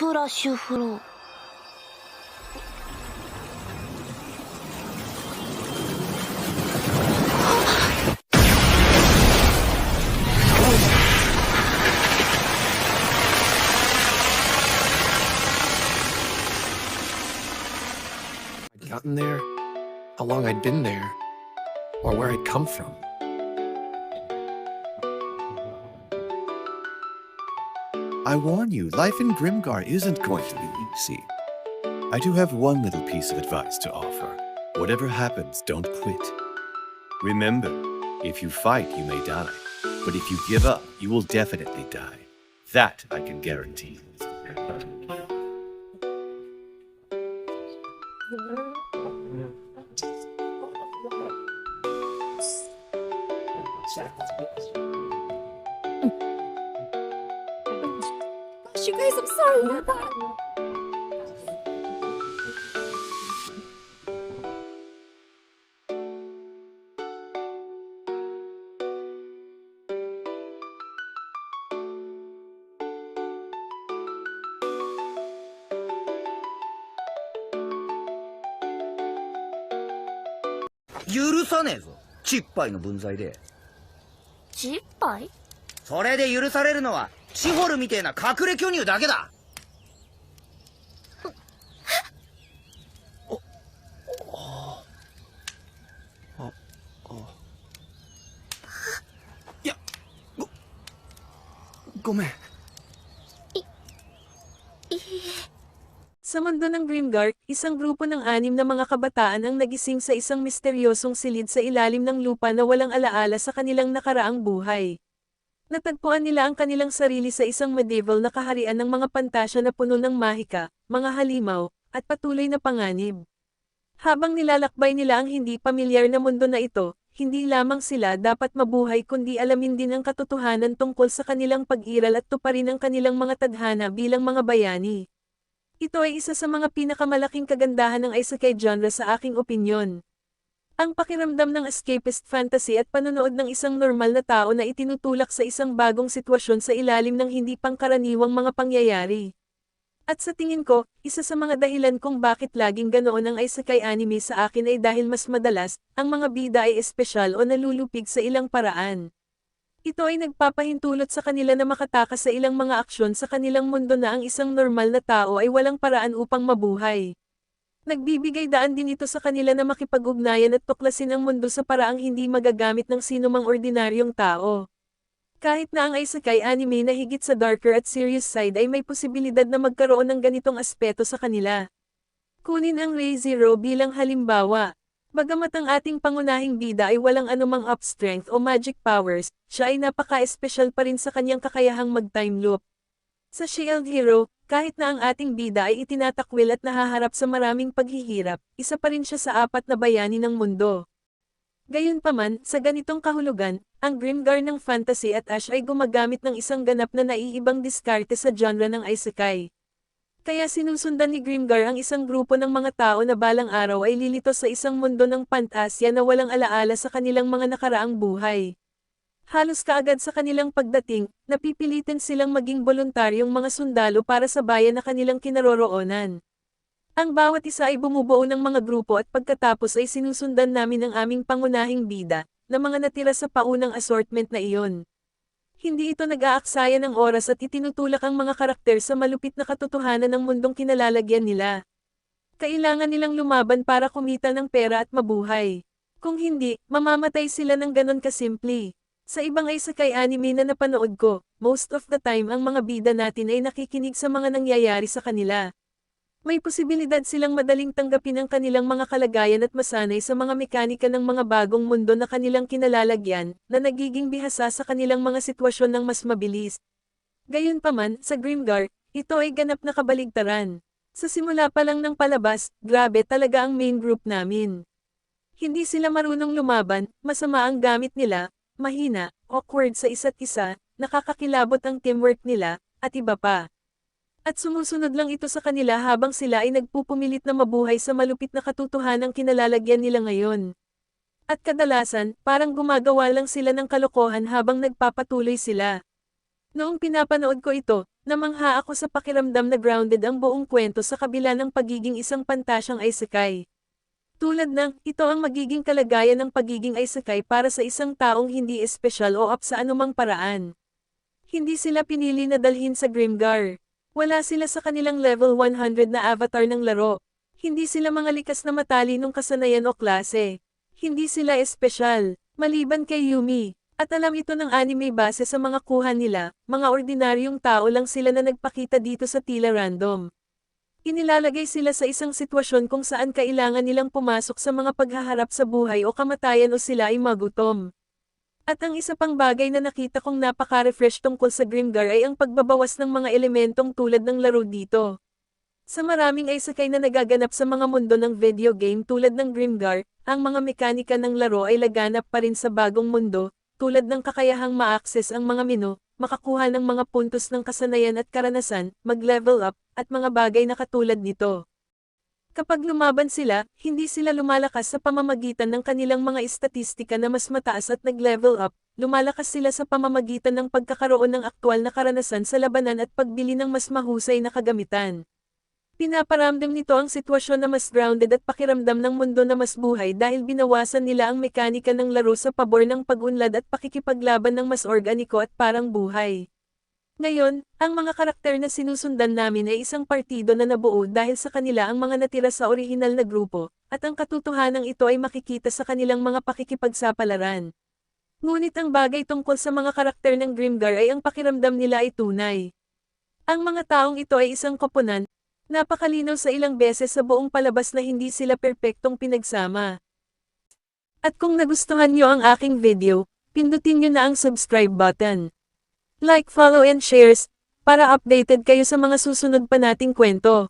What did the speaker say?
プラッシュフロー。I'd gotten there, how long I'd been there, or where I'd come from. I warn you, life in Grimgar isn't going to be easy. I do have one little piece of advice to offer. Whatever happens, don't quit. Remember, if you fight, you may die. But if you give up, you will definitely die. That I can guarantee. Gosh, you guys, I'm sorry about that.許さねえぞ、ちっぱいの分際で。ちっぱい？それで許されるのはシホルみてえな隠れ巨乳だけだ。いや、ごめん。 Sa mundo ng Grimgar, isang grupo ng 6 na mga kabataan ang nagising sa isang misteryosong silid sa ilalim ng lupa na walang alaala sa kanilang nakaraang buhay. Natagpuan nila ang kanilang sarili sa isang medieval na kaharian ng mga pantasya na puno ng mahika, mga halimaw, at patuloy na panganib. Habang nilalakbay nila ang hindi pamilyar na mundo na ito, hindi lamang sila dapat mabuhay kundi alamin din ang katotohanan tungkol sa kanilang pag-iral at tuparin ang kanilang mga tadhana bilang mga bayani. Ito ay isa sa mga pinakamalaking kagandahan ng isekai genre sa aking opinyon. Ang pakiramdam ng escapist fantasy at panonood ng isang normal na tao na itinutulak sa isang bagong sitwasyon sa ilalim ng hindi pangkaraniwang mga pangyayari. At sa tingin ko, isa sa mga dahilan kung bakit laging ganoon ang isekai anime sa akin ay dahil mas madalas, ang mga bida ay espesyal o nalulupig sa ilang paraan. Ito ay nagpapahintulot sa kanila na makatakas sa ilang mga aksyon sa kanilang mundo na ang isang normal na tao ay walang paraan upang mabuhay. Nagbibigay daan din ito sa kanila na makipag-ugnayan at tuklasin ang mundo sa paraang hindi magagamit ng sinumang ordinaryong tao. Kahit na ang isekai anime na higit sa darker at serious side ay may posibilidad na magkaroon ng ganitong aspeto sa kanila. Kunin ang Re:Zero bilang halimbawa. Bagamat ang ating pangunahing bida ay walang anumang up strength o magic powers, siya ay napaka-espesyal pa rin sa kanyang kakayahang mag-time loop. Sa Shield Hero, kahit na ang ating bida ay itinatakwil at nahaharap sa maraming paghihirap, isa pa rin siya sa 4 na bayani ng mundo. Gayunpaman, sa ganitong kahulugan, ang Grimgar ng fantasy at Ash ay gumagamit ng isang ganap na naiibang diskarte sa genre ng isekai. Kaya sinusundan ni Grimgar ang isang grupo ng mga tao na balang araw ay lilito sa isang mundo ng pantasya na walang alaala sa kanilang mga nakaraang buhay. Halos kaagad sa kanilang pagdating, napipilitin silang maging voluntaryong mga sundalo para sa bayan na kanilang kinaroroonan. Ang bawat isa ay bumubuo ng mga grupo at pagkatapos ay sinusundan namin ang aming pangunahing bida, na mga natira sa paunang assortment na iyon. Hindi ito nag-aaksaya ng oras at itinutulak ang mga karakter sa malupit na katotohanan ng mundong kinalalagyan nila. Kailangan nilang lumaban para kumita ng pera at mabuhay. Kung hindi, mamamatay sila ng ganon kasimple. Sa ibang isekai anime na napanood ko, most of the time ang mga bida natin ay nakikinig sa mga nangyayari sa kanila. May posibilidad silang madaling tanggapin ang kanilang mga kalagayan at masanay sa mga mekanika ng mga bagong mundo na kanilang kinalalagyan, na nagiging bihasa sa kanilang mga sitwasyon ng mas mabilis. Gayunpaman, sa Grimgar, ito ay ganap na kabaligtaran. Sa simula pa lang ng palabas, grabe talaga ang main group namin. Hindi sila marunong lumaban, masama ang gamit nila, mahina, awkward sa isa't isa, nakakakilabot ang teamwork nila, at iba pa. At sumusunod lang ito sa kanila habang sila ay nagpupumilit na mabuhay sa malupit na katotohanang kinalalagyan nila ngayon. At kadalasan, parang gumagawa lang sila ng kalokohan habang nagpapatuloy sila. Noong pinapanood ko ito, Namangha ako sa pakiramdam na grounded ang buong kwento sa kabila ng pagiging isang pantasyang isekai. Tulad ng, ito ang magiging kalagayan ng pagiging isekai para sa isang taong hindi espesyal o up sa anumang paraan. Hindi sila pinili na dalhin sa Grimgar. Wala sila sa kanilang level 100 na avatar ng laro. Hindi sila mga likas na matalinong kasanayan o klase. Hindi sila espesyal, maliban kay Yumi. At alam ito ng anime base sa mga kuha nila, mga ordinaryong tao lang sila na nagpakita dito sa tila random. Inilalagay sila sa isang sitwasyon kung saan kailangan nilang pumasok sa mga paghaharap sa buhay o kamatayan o sila ay magutom. At ang isa pang bagay na nakita kong napaka-refresh tungkol sa Grimgar ay ang pagbabawas ng mga elementong tulad ng laro dito. Sa maraming isekai na nagaganap sa mga mundo ng video game tulad ng Grimgar, ang mga mekanika ng laro ay laganap pa rin sa bagong mundo, tulad ng kakayahang ma-access ang mga menu, makakuha ng mga puntos ng kasanayan at karanasan, mag-level up, at mga bagay na katulad nito. Kapag lumaban sila, hindi sila lumalakas sa pamamagitan ng kanilang mga istatistika na mas mataas at nag-level up, lumalakas sila sa pamamagitan ng pagkakaroon ng aktwal na karanasan sa labanan at pagbili ng mas mahusay na kagamitan. Pinaparamdam nito ang sitwasyon na mas grounded at pakiramdam ng mundo na mas buhay dahil binawasan nila ang mekanika ng laro sa pabor ng pag-unlad at pakikipaglaban ng mas organiko at parang buhay. Ngayon, ang mga karakter na sinusundan namin ay isang partido na nabuo dahil sa kanila ang mga natira sa orihinal na grupo, at ang katotohanan ito ay makikita sa kanilang mga pakikipagsapalaran. Ngunit ang bagay tungkol sa mga karakter ng Grimgar ay ang pakiramdam nila ay tunay. Ang mga taong ito ay isang koponan, napakalinaw sa ilang beses sa buong palabas na hindi sila perpektong pinagsama. At kung nagustuhan nyo ang aking video, pindutin nyo na ang subscribe button. Like, follow and shares, para updated kayo sa mga susunod pa nating kwento.